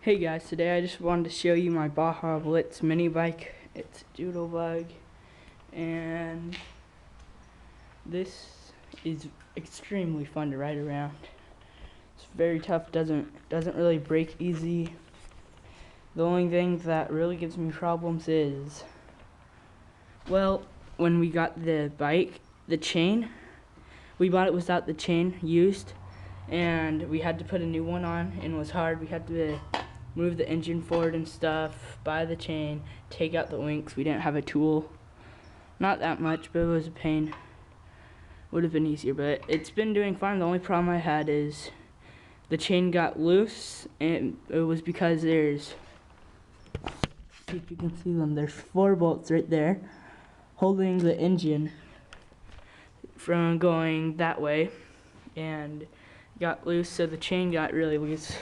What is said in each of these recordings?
Hey guys, today I just wanted to show you my Baja Blitz mini bike. It's a Doodle bike, and this is extremely fun to ride around. It's very tough, doesn't really break easy. The only thing that really gives me problems is, well, when we got the bike, the chain, we bought it without the chain used, and we had to put a new one on, and it was hard. We had to move the engine forward and stuff, buy the chain, take out the links. We didn't have a tool. Not that much, but it was a pain. Would have been easier, but it's been doing fine. The only problem I had is the chain got loose, and it was because there's, see if you can see them, there's 4 bolts right there holding the engine from going that way, and got loose, so the chain got really loose.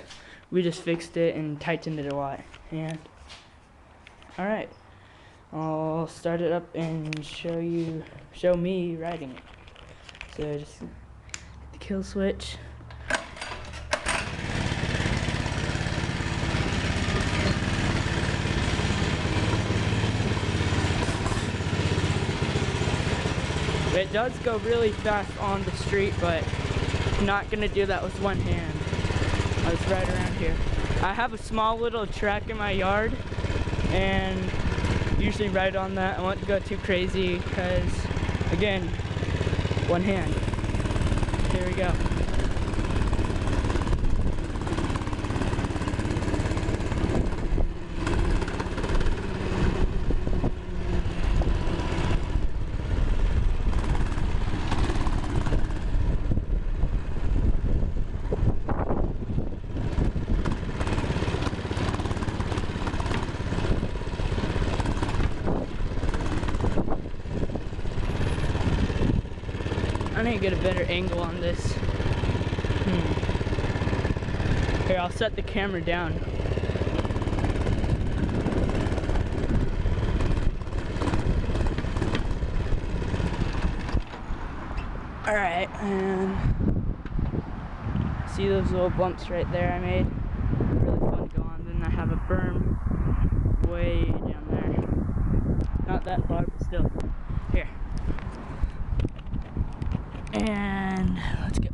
We just fixed it and tightened it a lot. And alright, I'll start it up and show me riding it. So just hit the kill switch. It does go really fast on the street, but I'm not gonna do that with one hand. I was right around here. I have a small little track in my yard, and usually ride on that. I want to go too crazy because, again, one hand. Here we go. I need to get a better angle on this. Here, I'll set the camera down. Alright, and see those little bumps right there I made? Really fun to go on. Then I have a berm way down there. Not that far, but still. Here. And let's go.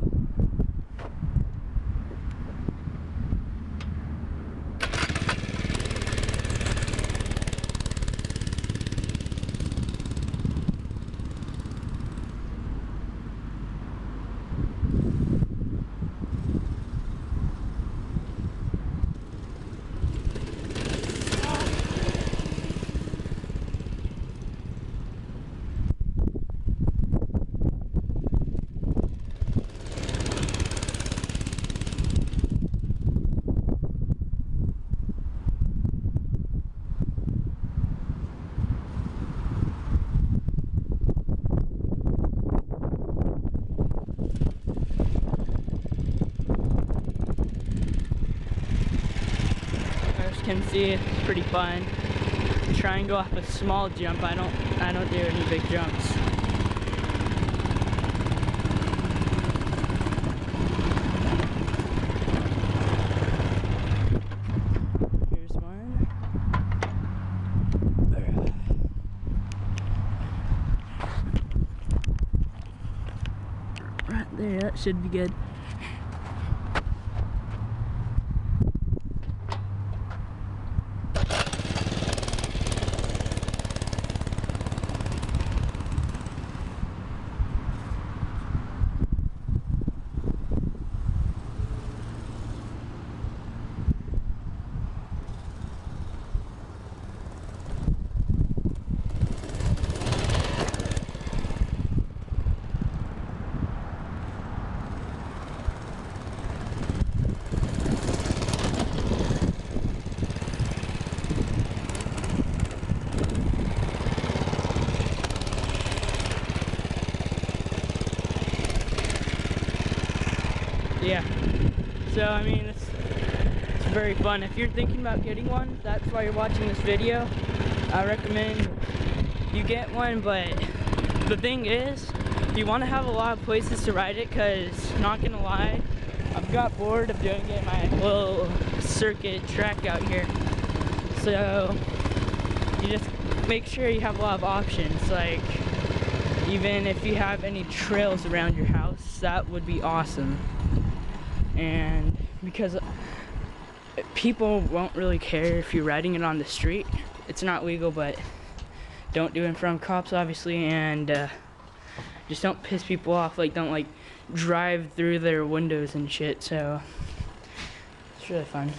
Can see it's pretty fun. Try and go off a small jump. I don't do any big jumps. Here's one. Right there, that should be good. Yeah, so I mean, it's very fun. If you're thinking about getting one, that's why you're watching this video. I recommend you get one, but the thing is, you want to have a lot of places to ride it, because, not gonna lie, I've got bored of doing it in my little circuit track out here. So you just make sure you have a lot of options, like even if you have any trails around your house, that would be awesome. And because people won't really care if you're riding it on the street. It's not legal, but don't do it in front of cops, obviously, and just don't piss people off. Like, don't like drive through their windows and shit. So it's really fun.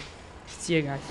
See you guys.